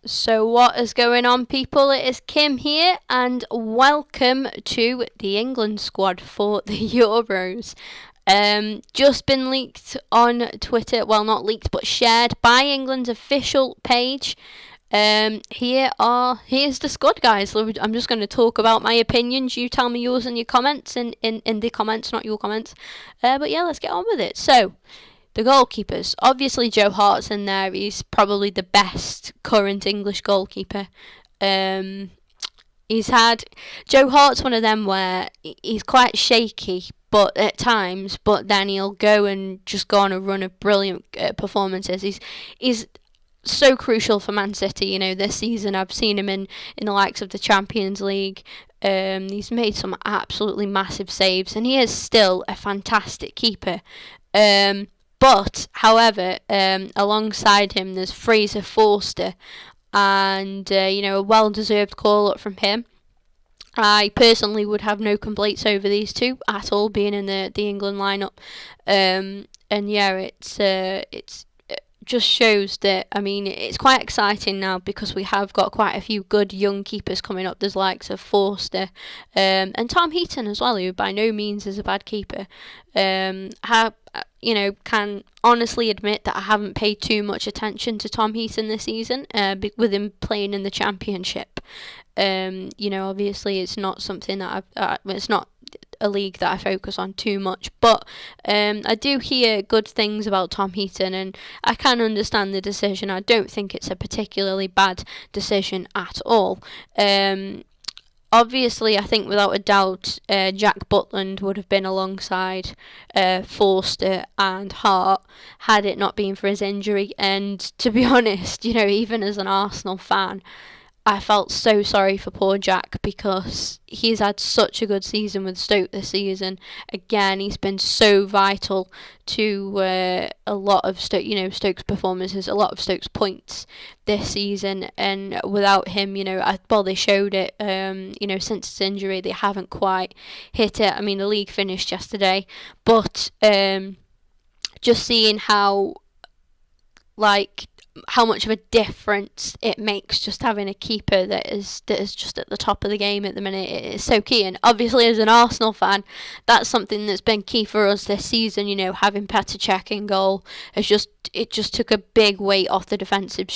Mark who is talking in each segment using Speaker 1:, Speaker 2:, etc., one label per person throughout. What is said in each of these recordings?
Speaker 1: So what is going on, people? It is Kim here, and welcome to the England squad for the Euros. Just been leaked on Twitter. Well, not leaked, but shared by England's official page. Here's the squad, guys. I'm just going to talk about my opinions. You tell me yours in your comments, in the comments, not your comments. But yeah, let's get on with it. So, the goalkeepers. Obviously, Joe Hart's in there. He's probably the best current English goalkeeper. He's had Joe Hart's one of them where he's quite shaky, but at times, but then he'll go and just go on a run of brilliant performances. He's so crucial for Man City. You know, this season I've seen him in the likes of the Champions League. He's made some absolutely massive saves, and he is still a fantastic keeper. But, however, alongside him, there's Fraser Forster, and a well-deserved call-up from him. I personally would have no complaints over these two at all, being in the England lineup. And yeah, it's just shows that, I mean, it's quite exciting now because we have got quite a few good young keepers coming up. There's likes of Forster and Tom Heaton as well, who by no means is a bad keeper. Can honestly admit that I haven't paid too much attention to Tom Heaton this season, with him playing in the Championship. Obviously it's not something that it's not a league that I focus on too much, but I do hear good things about Tom Heaton, and I can understand the decision. I don't think it's a particularly bad decision at all. Obviously, I think without a doubt, Jack Butland would have been alongside Forster and Hart had it not been for his injury. And to be honest, even as an Arsenal fan, I felt so sorry for poor Jack because he's had such a good season with Stoke this season. Again, he's been so vital to a lot of Stoke's performances, a lot of Stoke's points this season. And without him, they showed it. Since his injury, they haven't quite hit it. I mean, the league finished yesterday, but just seeing how much of a difference it makes just having a keeper that is just at the top of the game at the minute. It is so key, and obviously as an Arsenal fan, that's something that's been key for us this season. Having Petr Cech in goal just took a big weight off the defense's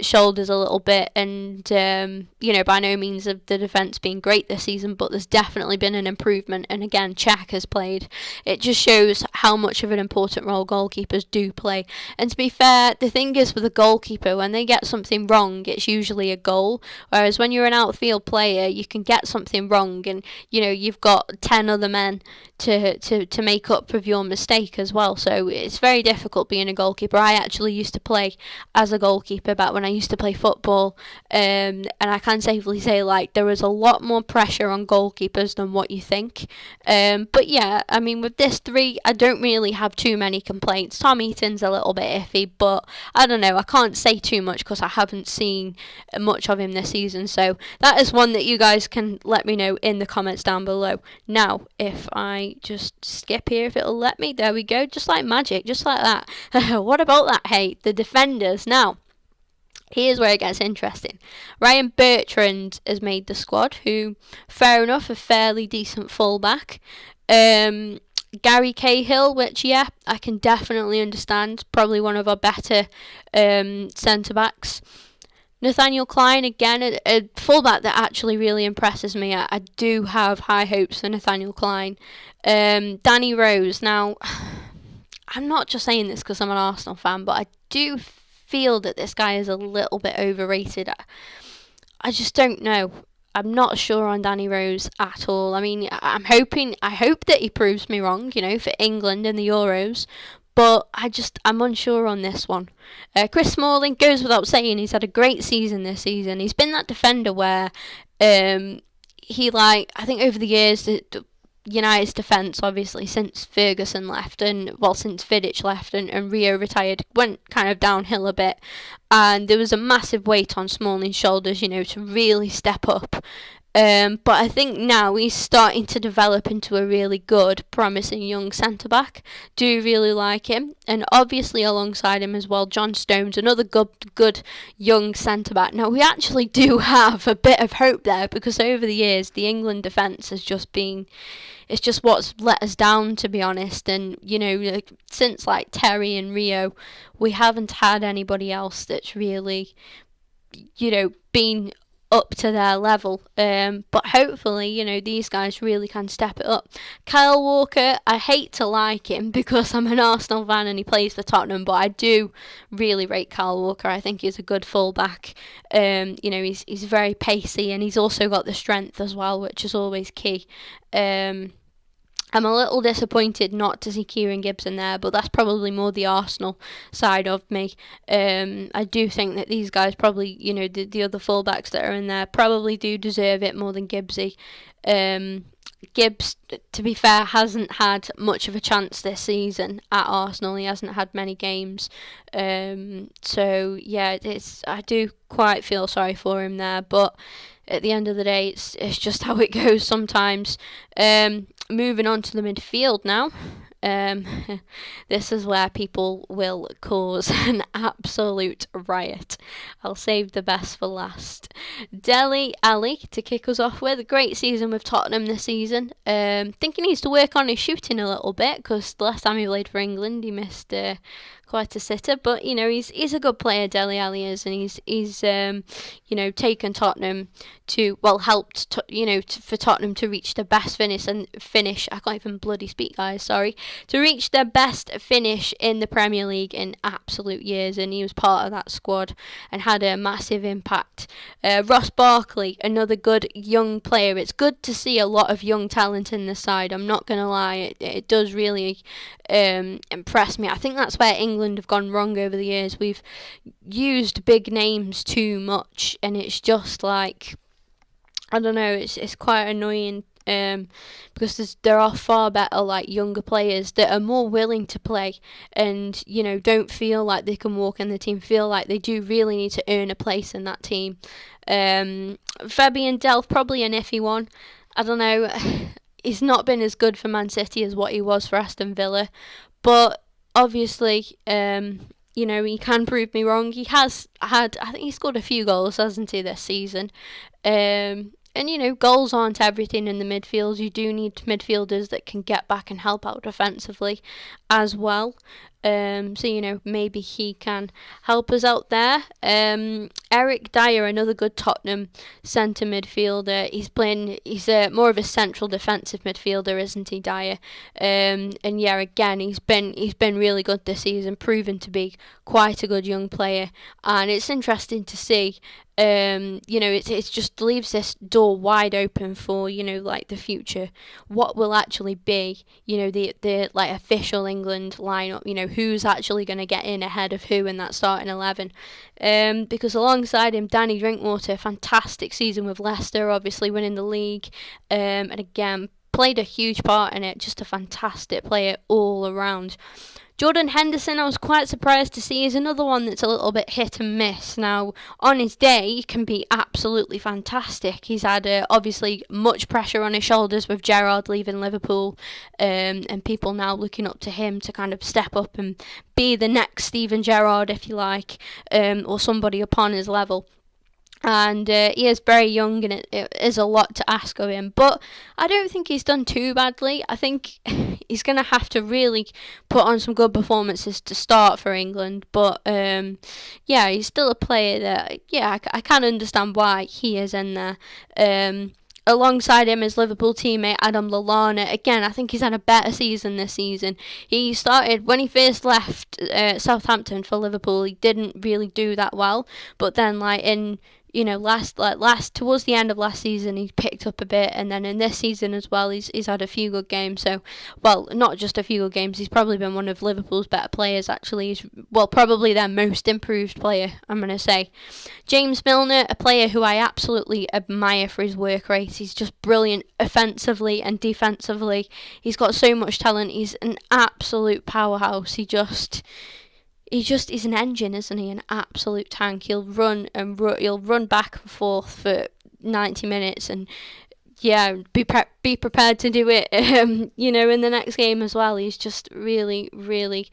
Speaker 1: shoulders a little bit, and by no means have the defence been great this season, but there's definitely been an improvement. And again, Cech has played. It just shows how much of an important role goalkeepers do play. And to be fair, the thing is with a goalkeeper, when they get something wrong, it's usually a goal. Whereas when you're an outfield player, you can get something wrong, and you've got 10 other men to make up for your mistake as well. So it's very difficult being a goalkeeper. I actually used to play as a goalkeeper back when I used to play football, and I can safely say there is a lot more pressure on goalkeepers than what you think. But yeah, I mean, with this three, I don't really have too many complaints. Tom Heaton's a little bit iffy, but I don't know, I can't say too much because I haven't seen much of him this season. So that is one that you guys can let me know in the comments down below. Now, if I just skip here, if it'll let me, there we go, just like magic, just like that. What about that? Hey, the defenders. Now, here's where it gets interesting. Ryan Bertrand has made the squad, who, fair enough, a fairly decent fullback. Gary Cahill, which, yeah, I can definitely understand, probably one of our better centre-backs. Nathaniel Klein, again, a fullback that actually really impresses me. I do have high hopes for Nathaniel Klein. Danny Rose. Now, I'm not just saying this because I'm an Arsenal fan, but I do feel that this guy is a little bit overrated. I just don't know. I'm not sure on Danny Rose at all. I mean, I hope that he proves me wrong, for England in the Euros. But I'm unsure on this one. Chris Smalling, goes without saying, he's had a great season this season. He's been that defender where I think over the years, United's defence, obviously, since Ferguson left, since Vidic left and Rio retired, went kind of downhill a bit. And there was a massive weight on Smalling's shoulders, to really step up But I think now he's starting to develop into a really good, promising young centre-back. Do really like him. And obviously alongside him as well, John Stones, another good young centre-back. Now, we actually do have a bit of hope there, because over the years, the England defence has just been... It's just what's let us down, to be honest. And, since, Terry and Rio, we haven't had anybody else that's really, been up to their level. But hopefully, these guys really can step it up. Kyle Walker, I hate to like him because I'm an Arsenal fan and he plays for Tottenham, but I do really rate Kyle Walker. I think he's a good fullback. He's very pacey, and he's also got the strength as well, which is always key. I'm a little disappointed not to see Kieran Gibson there, but that's probably more the Arsenal side of me. I do think that these guys probably, the other fullbacks that are in there probably do deserve it more than Gibbsy. Gibbs, to be fair, hasn't had much of a chance this season at Arsenal. He hasn't had many games. So, yeah, I do quite feel sorry for him there, but at the end of the day, it's just how it goes sometimes. Moving on to the midfield now. This is where people will cause an absolute riot. I'll save the best for last. Dele Alli to kick us off with. A great season with Tottenham this season. Think he needs to work on his shooting a little bit, because the last time he played for England he missed quite a sitter, but he's a good player, Dele Alli is, and he's taken Tottenham to, helped for Tottenham to reach the best finish. I can't even bloody speak, guys. Sorry, to reach their best finish in the Premier League in absolute years, and he was part of that squad and had a massive impact. Ross Barkley, another good young player. It's good to see a lot of young talent in this side. I'm not gonna lie, it does really impress me. I think that's where England have gone wrong over the years. We've used big names too much, and it's just like, I don't know, it's quite annoying. Because there are far better, younger players that are more willing to play, and don't feel like they can walk in the team, feel like they do really need to earn a place in that team. Fabian Delph, probably an iffy one. I don't know. He's not been as good for Man City as what he was for Aston Villa, but obviously, he can prove me wrong. He has had, I think he scored a few goals, hasn't he, this season? And goals aren't everything in the midfield. You do need midfielders that can get back and help out defensively as well. So maybe he can help us out there. Eric Dyer, another good Tottenham centre midfielder. He's more of a central defensive midfielder, isn't he, Dyer? And yeah, again, he's been really good this season, proven to be quite a good young player, and it's interesting to see. It just leaves this door wide open for the future. What will actually be the official England lineup? Who's actually going to get in ahead of who in that starting 11? Because alongside him, Danny Drinkwater, fantastic season with Leicester, obviously winning the league, and again played a huge part in it. Just a fantastic player all around. Jordan Henderson, I was quite surprised to see, is another one that's a little bit hit and miss. Now, on his day, he can be absolutely fantastic. He's had, obviously, much pressure on his shoulders with Gerrard leaving Liverpool, and people now looking up to him to kind of step up and be the next Steven Gerrard, if you like, or somebody upon his level. And he is very young, and it is a lot to ask of him, but I don't think he's done too badly. I think he's going to have to really put on some good performances to start for England, but he's still a player that I can understand why he is in there. Alongside him is Liverpool teammate Adam Lallana. Again, I think he's had a better season this season. He started, when he first left Southampton for Liverpool, he didn't really do that well, but then last towards the end of last season he picked up a bit, and then in this season as well he's had a few good games. So, not just a few good games, he's probably been one of Liverpool's better players actually. He's probably their most improved player, I'm going to say. James Milner, a player who I absolutely admire for his work rate. He's just brilliant offensively and defensively. He's got so much talent. He's an absolute powerhouse. He's an engine, isn't he? An absolute tank. He'll run back and forth for 90 minutes, and yeah, be prepared to do it. In the next game as well. He's just really, really,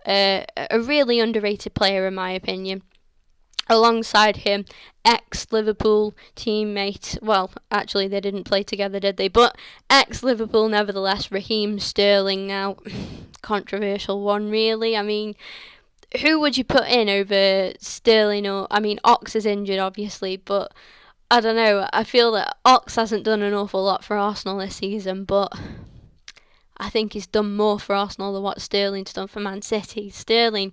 Speaker 1: a really underrated player in my opinion. Alongside him, ex-Liverpool teammate, well, actually they didn't play together, did they? But ex-Liverpool, nevertheless, Raheem Sterling now. Controversial one, really. I mean, who would you put in over Sterling? Or, I mean, Ox is injured, obviously, but I don't know. I feel that Ox hasn't done an awful lot for Arsenal this season, but I think he's done more for Arsenal than what Sterling's done for Man City. Sterling,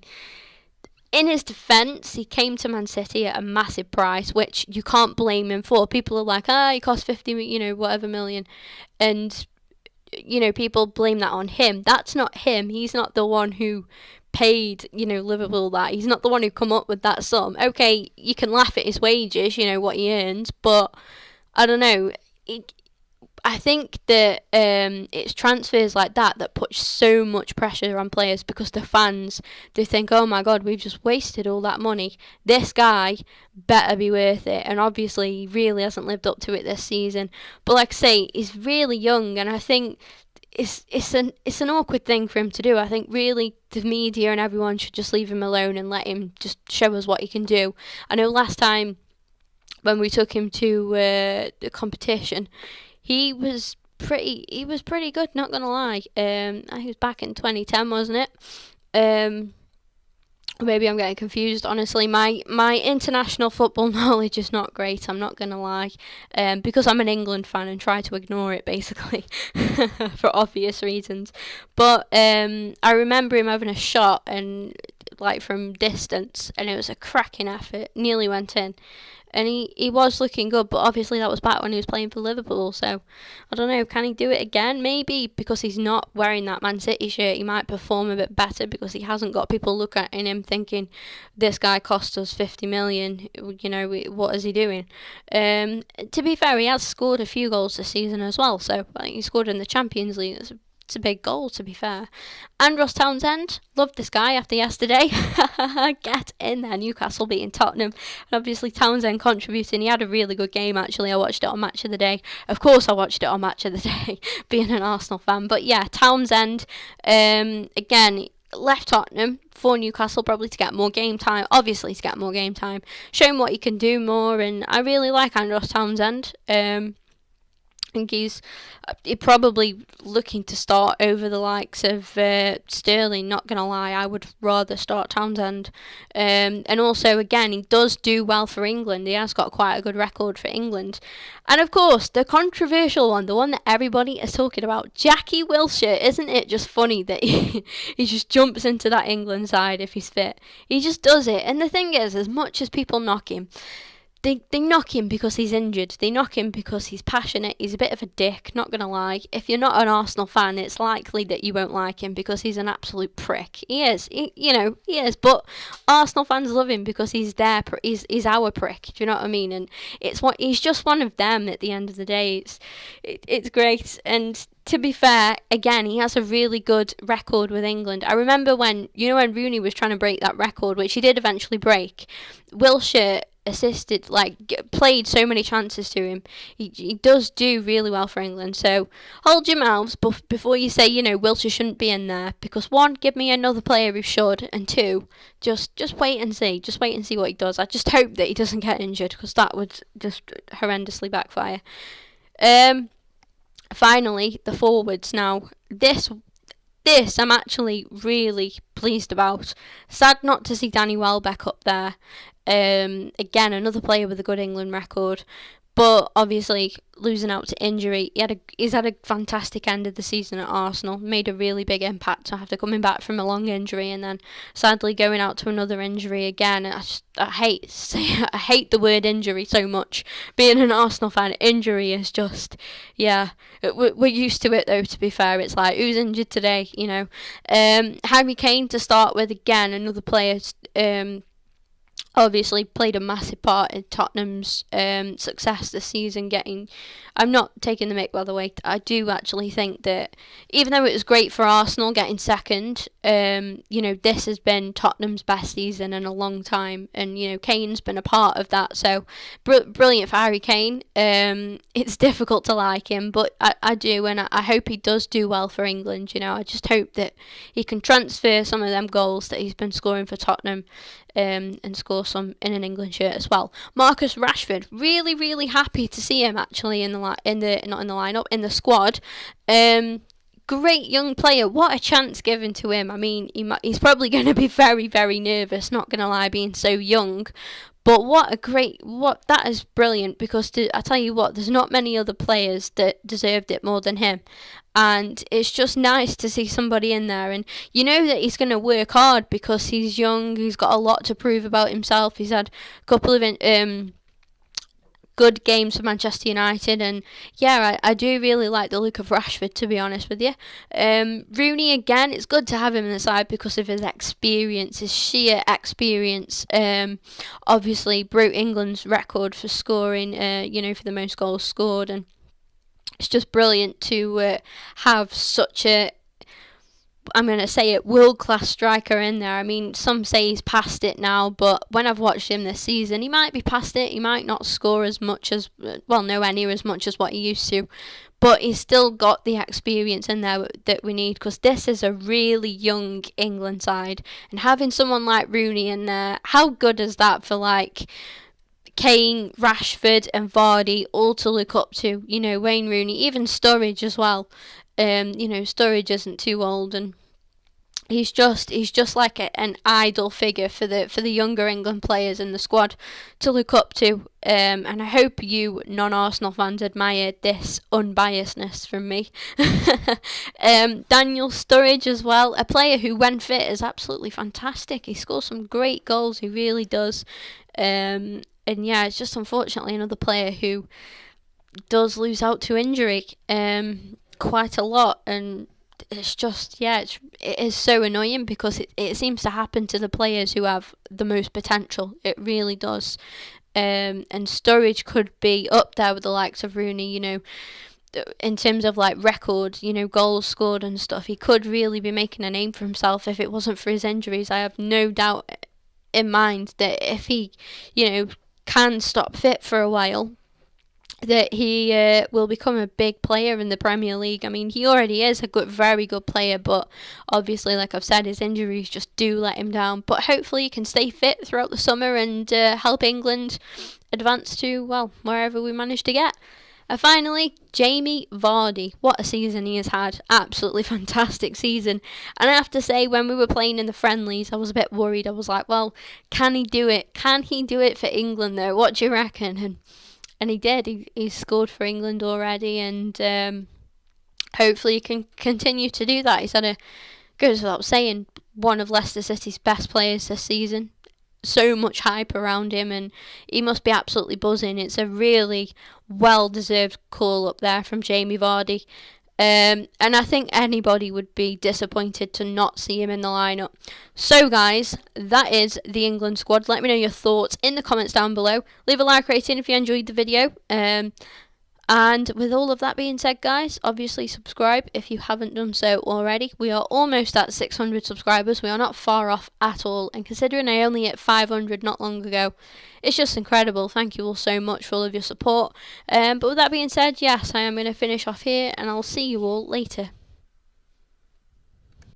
Speaker 1: in his defence, he came to Man City at a massive price, which you can't blame him for. People are like, he cost 50, whatever million. And, people blame that on him. That's not him. He's not the one who paid, Liverpool that. He's not the one who come up with that sum. Okay, you can laugh at his wages, what he earns, but I don't know. I think that it's transfers like that put so much pressure on players, because the fans, they think, oh my god, we've just wasted all that money. This guy better be worth it. And obviously he really hasn't lived up to it this season. But like I say, he's really young, and I think it's an awkward thing for him to do. I think really the media and everyone should just leave him alone and let him just show us what he can do. I know last time when we took him to the competition, he was pretty good, not gonna lie. He was back in 2010, wasn't it? Maybe I'm getting confused. Honestly, my international football knowledge is not great. I'm not gonna lie, because I'm an England fan and try to ignore it basically for obvious reasons. But I remember him having a shot and like from distance, and it was a cracking effort. Nearly went in. And he was looking good, but obviously that was back when he was playing for Liverpool, so I don't know, can he do it again? Maybe, because he's not wearing that Man City shirt, he might perform a bit better, because he hasn't got people looking at him thinking, this guy cost us 50 million, what is he doing? To be fair, he has scored a few goals this season as well, so he scored in the Champions League. It's a big goal, to be fair. Andros Townsend, loved this guy after yesterday. Get in there, Newcastle beating Tottenham. And obviously Townsend contributing. He had a really good game, actually. I watched it on Match of the Day. Of course I watched it on Match of the Day, being an Arsenal fan. But yeah, Townsend, again, left Tottenham for Newcastle, probably to get more game time. Obviously to get more game time. Show him what he can do more. And I really like Andros Townsend. I think he's probably looking to start over the likes of Sterling. Not gonna lie, I would rather start Townsend. And also, again, he does do well for England. He has got quite a good record for England. And of course, the controversial one, the one that everybody is talking about, Jackie Wilshere. Isn't it just funny that he just jumps into that England side if he's fit? He just does it. And the thing is, as much as people knock him, They knock him because he's injured. They knock him because he's passionate. He's a bit of a dick, not going to lie. If you're not an Arsenal fan, it's likely that you won't like him because he's an absolute prick. He is. He is. But Arsenal fans love him because he's he's our prick. Do you know what I mean? And he's just one of them at the end of the day. It's great. And to be fair, again, he has a really good record with England. I remember when Rooney was trying to break that record, which he did eventually break, Wilshere played so many chances to him. He does do really well for England. So hold your mouths before you say, Wilshere shouldn't be in there. Because one, give me another player who should, and two, just wait and see. Just wait and see what he does. I just hope that he doesn't get injured, because that would just horrendously backfire. Finally, the forwards now. This I'm actually really pleased about. Sad not to see Danny Welbeck up there. Again, another player with a good England record, but obviously losing out to injury. He's had a fantastic end of the season at Arsenal, made a really big impact after coming back from a long injury and then sadly going out to another injury again. I hate the word injury so much. Being an Arsenal fan, injury is just, we're used to it though, to be fair. It's like, who's injured today, Harry Kane to start with, again, another player obviously played a massive part in Tottenham's success this season. I'm not taking the mick, by the way. I do actually think that even though it was great for Arsenal getting second, this has been Tottenham's best season in a long time, and Kane's been a part of that. So brilliant for Harry Kane. It's difficult to like him, but I do, and I hope he does do well for England. I just hope that he can transfer some of them goals that he's been scoring for Tottenham. And score some in an England shirt as well. Marcus Rashford, really, really happy to see him actually in the squad. Great young player. What a chance given to him. I mean, he's probably going to be very, very nervous. Not going to lie, being so young. But that is brilliant, because I tell you what, there's not many other players that deserved it more than him. And it's just nice to see somebody in there, and you know that he's going to work hard because he's young, he's got a lot to prove about himself. He's had a couple of good games for Manchester United, and yeah, I do really like the look of Rashford, to be honest with you. Rooney, again, it's good to have him in the side because of his experience, his sheer experience. Obviously broke England's record for scoring, for the most goals scored, and it's just brilliant to have such a, I'm going to say it, world-class striker in there. I mean, some say he's past it now, but when I've watched him this season, he might be past it. He might not score as much as, nowhere near as much as what he used to, but he's still got the experience in there that we need, because this is a really young England side, and having someone like Rooney in there, how good is that for, like, Kane, Rashford and Vardy all to look up to, Wayne Rooney, even Sturridge as well. Sturridge isn't too old, and he's just like an idol figure for the younger England players in the squad to look up to. And I hope you non-Arsenal fans admired this unbiasedness from me. Daniel Sturridge as well, a player who, when fit, is absolutely fantastic. He scores some great goals, he really does. And yeah, it's just unfortunately another player who does lose out to injury quite a lot, and it's just, it is so annoying, because it seems to happen to the players who have the most potential. It really does. And Sturridge could be up there with the likes of Rooney, in terms of like record, goals scored and stuff. He could really be making a name for himself if it wasn't for his injuries. I have no doubt in mind that if he, can stop fit for a while, that he will become a big player in the Premier League. I mean, he already is a very good player, but obviously, like I've said, his injuries just do let him down. But hopefully he can stay fit throughout the summer and help England advance to, wherever we manage to get. And finally, Jamie Vardy. What a season he has had. Absolutely fantastic season. And I have to say, when we were playing in the friendlies, I was a bit worried. I was like, well, can he do it? Can he do it for England, though? What do you reckon? And he did. He scored for England already, and hopefully he can continue to do that. He's had goes without saying, one of Leicester City's best players this season. So much hype around him, and he must be absolutely buzzing. It's a really well-deserved call up there from Jamie Vardy. And I think anybody would be disappointed to not see him in the lineup. So guys, that is the England squad. Let me know your thoughts in the comments down below. Leave a like rating if you enjoyed the video. And with all of that being said, guys, obviously subscribe if you haven't done so already. We are almost at 600 subscribers. We are not far off at all. And considering I only hit 500 not long ago, it's just incredible. Thank you all so much for all of your support. But with that being said, yes, I am going to finish off here, and I'll see you all later.